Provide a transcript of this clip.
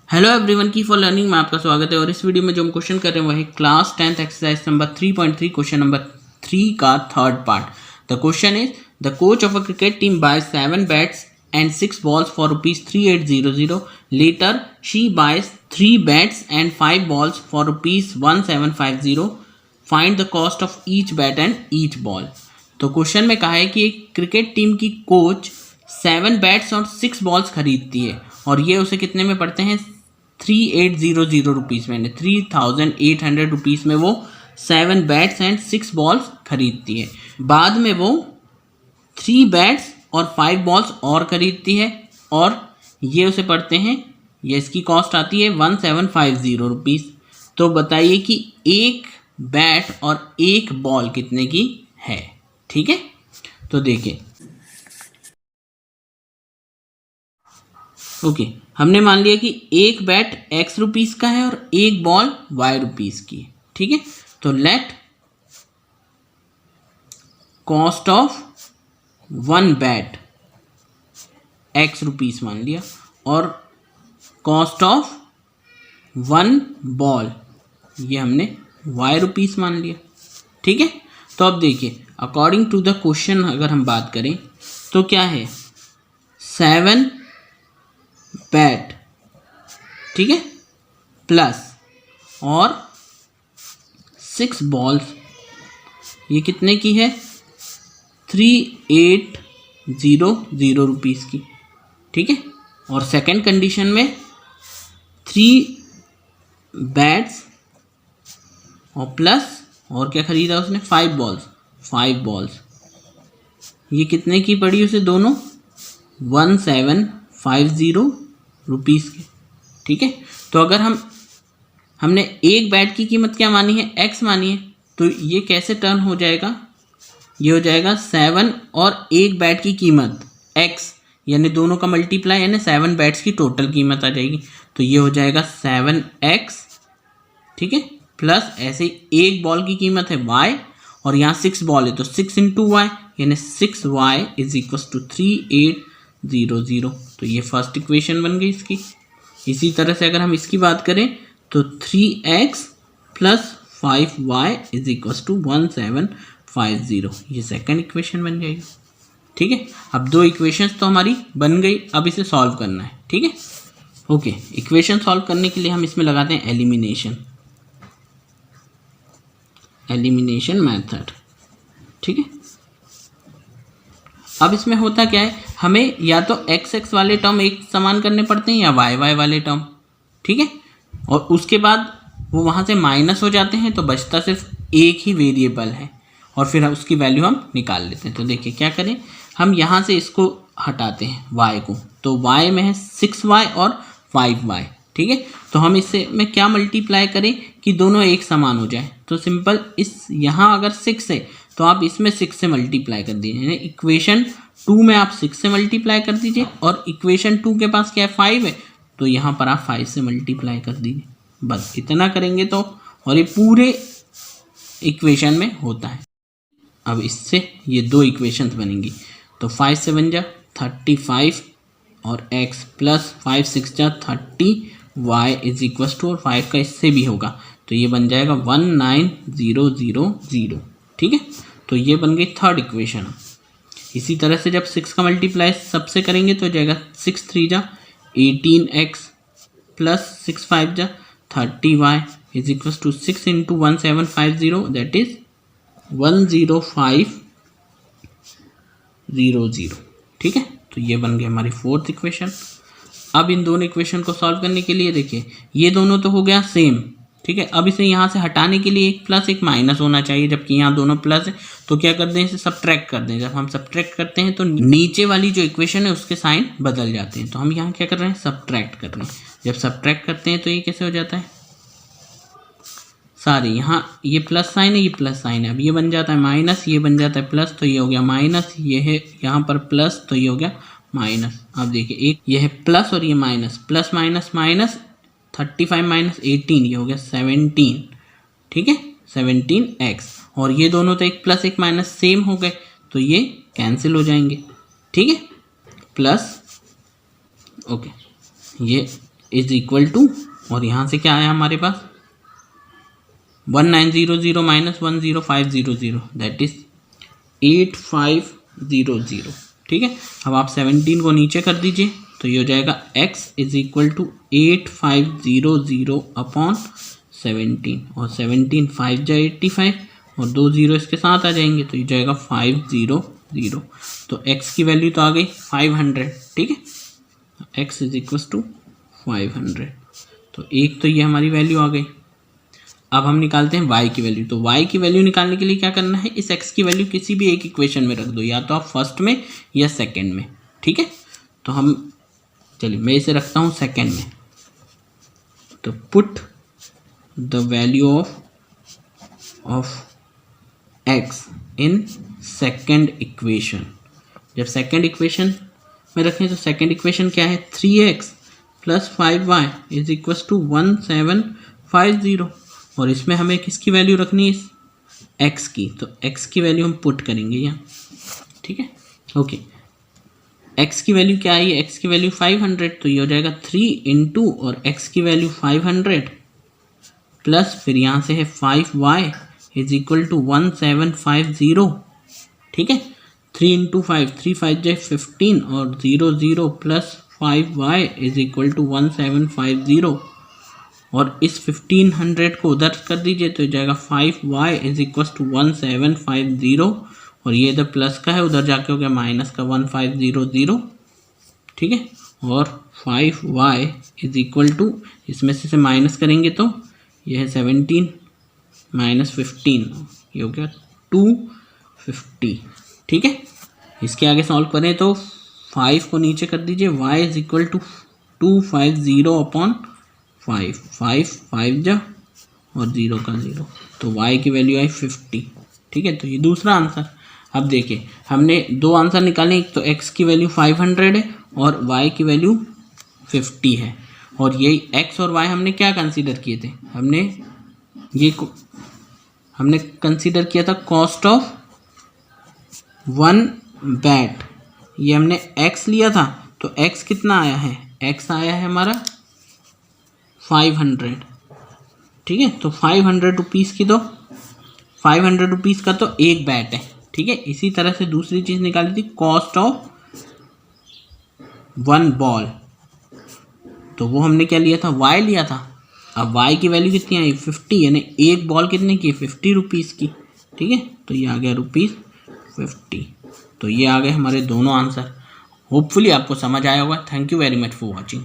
Hello everyone की for learning में आपका स्वागत है। और इस वीडियो में जो हम क्वेश्चन कर रहे हैं वो है class 10th exercise number 3.3 question number 3 का third part. The question is the coach of a cricket team buys 7 bats and 6 balls for rupees 3800. Later she buys 3 bats and 5 balls for rupees 1750. Find the cost of each bat and each ball. तो question में कहा है कि एक cricket team की coach 7 bats और 6 balls खरीदती है और ये उसे कितने में पड़ते हैं 3800 रुपीज़ में, 3800 रुपीज़ में वो 7 बैट्स एंड 6 बॉल्स खरीदती है। बाद में वो 3 बैट्स और 5 बॉल्स और खरीदती है और ये उसे पड़ते हैं, ये इसकी कॉस्ट आती है 1750 रुपीज़। तो बताइए कि एक बैट और एक बॉल कितने की है। ठीक है, तो देखिए ओके, हमने मान लिया कि एक बैट x रुपीज़ का है और एक बॉल y रुपीज़ की है। ठीक है, तो let cost of 1 bat x rupees मान लिया और कॉस्ट ऑफ 1 बॉल ये हमने y रुपीज़ मान लिया। ठीक है, तो अब देखिए अकॉर्डिंग टू द क्वेश्चन अगर हम बात करें तो क्या है 7 बैट, ठीक है, प्लस और 6 बॉल्स ये कितने की है 3800 रुपीज़ की। ठीक है, और सेकंड कंडीशन में 3 बैट्स और प्लस और क्या खरीदा उसने 5 बॉल्स ये कितने की पड़ी उसे दोनों 1750 रुपीज़ की। ठीक है, तो अगर हमने एक बैट की कीमत क्या मानी है x मानी है, तो ये कैसे टर्न हो जाएगा, ये हो जाएगा 7 और एक बैट की कीमत x यानी दोनों का मल्टीप्लाई यानी 7 बैट्स की टोटल कीमत आ जाएगी। तो ये हो जाएगा 7x, ठीक है, प्लस ऐसे ही एक बॉल की कीमत है y और यहाँ 6 बॉल है तो 6 इंटू वाई यानी 6y इज इक्वल टू 3800। तो ये फर्स्ट इक्वेशन बन गई इसकी। इसी तरह से अगर हम इसकी बात करें तो 3x plus 5y is equal to 1750, ये सेकंड इक्वेशन बन जाएगी। ठीक है, अब 2 इक्वेशंस तो हमारी बन गई, अब इसे सॉल्व करना है। ठीक है, ओके, इक्वेशन सॉल्व करने के लिए हम इसमें लगाते हैं एलिमिनेशन मेथड। ठीक है, अब इसमें होता क्या है, हमें या तो x वाले टर्म एक समान करने पड़ते हैं या y वाले टर्म। ठीक है, और उसके बाद वो वहाँ से माइनस हो जाते हैं तो बचता सिर्फ एक ही वेरिएबल है और फिर उसकी वैल्यू हम निकाल लेते हैं। तो देखिए क्या करें, हम यहाँ से इसको हटाते हैं y को, तो y में है 6y और 5y। ठीक है, तो हम इससे में क्या मल्टीप्लाई करें कि दोनों एक समान हो जाए। तो सिंपल, इस यहाँ अगर 6 है तो आप इसमें 6 से मल्टीप्लाई कर दीजिए, यानी इक्वेशन 2 में आप 6 से मल्टीप्लाई कर दीजिए और इक्वेशन 2 के पास क्या है 5 है तो यहाँ पर आप 5 से मल्टीप्लाई कर दीजिए। बस इतना करेंगे तो, और ये पूरे इक्वेशन में होता है। अब इससे ये 2 इक्वेशंस बनेंगी, तो 5 से बन जा 35 और x प्लस 5 6 जा 30 y इज इक्वल टू, और 5 का इससे भी होगा तो ये बन जाएगा 19000। ठीक है, तो ये बन गई थर्ड इक्वेशन। इसी तरह से जब 6 का मल्टीप्लाई सबसे करेंगे तो जाएगा 6 3 जा 18x प्लस 6 5 जा 30y is equal to 6 into 1750 that is 10500। ठीक है, तो ये बन गई हमारी फोर्थ इक्वेशन। अब इन दोनों इक्वेशन को सॉल्व करने के लिए देखिए ये दोनों तो हो गया सेम। ठीक है, अब इसे यहाँ से हटाने के लिए एक प्लस एक माइनस होना चाहिए, जबकि यहाँ दोनों प्लस है तो क्या कर दें, इसे सब्ट्रैक्ट कर दें। जब हम सब्ट्रैक्ट करते हैं तो नीचे वाली जो इक्वेशन है उसके साइन बदल जाते हैं, तो हम यहाँ क्या कर रहे हैं सब्ट्रैक्ट कर रहे हैं। जब सब्ट्रैक्ट करते हैं तो ये कैसे हो जाता है, सारे यहाँ ये प्लस साइन है, ये प्लस साइन है, अब ये बन जाता है माइनस, ये बन जाता है प्लस तो ये हो गया माइनस, ये है यहाँ पर प्लस तो ये हो गया माइनस। अब देखिए एक ये है प्लस और ये minus, plus minus minus 35 minus 18 ये हो गया 17। ठीक है, 17x, और ये दोनों तो एक प्लस एक माइनस सेम हो गए तो ये कैंसिल हो जाएंगे। ठीक है, प्लस ओके, ये इज इक्वल टू, और यहाँ से क्या आया हमारे पास 1900 माइनस 10500 दैट इज 8500। ठीक है, अब आप 17 को नीचे कर दीजिए तो ये हो जाएगा x is equal to 8500 upon 17, और 17 5 जा 85 और 2 0 इसके साथ आ जाएंगे तो ये जाएगा 500। तो x की वैल्यू तो आ गई 500। ठीक है, x इज इक्वल टू 500। तो एक तो ये हमारी वैल्यू आ गई। अब हम निकालते हैं y की वैल्यू। तो y की वैल्यू निकालने के लिए क्या करना है, इस x की वैल्यू किसी भी एक इक्वेशन में रख दो, या तो आप फर्स्ट में या सेकंड में। ठीक है, तो हम चलिए मैं इसे रखता हूँ सेकंड में। तो put the value of x in second equation. जब सेकंड इक्वेशन में रखें तो सेकंड इक्वेशन क्या है, 3x plus 5y is equal to 1750, और इसमें हमें किसकी वैल्यू रखनी है, x की। तो x की वैल्यू हम पुट करेंगे यहाँ। ठीक है, ओके, x की वैल्यू क्या आई, x की वैल्यू 500, तो ये हो जाएगा 3 इंटू और x की वैल्यू 500 प्लस फिर यहाँ से है 5y इज इक्वल टू 1750। ठीक है, 3 इंटू 5, 3 5 जाए 15 और 0 0 plus 5y is equal to 1750, और इस 1500 को उधर कर दीजिए तो जाएगा 5y इज इक्वल टू 1750, और ये इधर प्लस का है उधर जाके हो गया माइनस का 1500। ठीक है, और 5y इज इक्वल टू, इसमें से माइनस करेंगे तो ये है 17 माइनस 15, ये हो गया 250। ठीक है, इसके आगे सॉल्व करें तो 5 को नीचे कर दीजिए, y is equal to 250 upon 5, 5 5 जा और 0 का 0, तो y की वैल्यू आई 50। ठीक है, तो ये दूसरा आंसर। अब देखिए हमने दो आंसर निकाले, एक तो x की वैल्यू 500 है और y की वैल्यू 50 है, और यही x और y हमने क्या कंसीडर किए थे, हमने कंसीडर किया था कॉस्ट ऑफ 1 बैट। ये हमने x लिया था, तो x कितना आया है, x आया है हमारा 500। ठीक है, तो 500 रुपीज़ की, तो 500 रुपीज़ का तो एक बैट है। ठीक है, इसी तरह से दूसरी चीज़ निकाली थी कॉस्ट ऑफ 1 बॉल, तो वो हमने क्या लिया था, y लिया था। अब y की वैल्यू कितनी आई 50, यानी एक बॉल कितने की 50 रुपीज़ की। ठीक है, तो ये आ गया ₹50। तो ये आ गए हमारे दोनों आंसर। होपफुली आपको समझ आया होगा। Thank you very much for watching.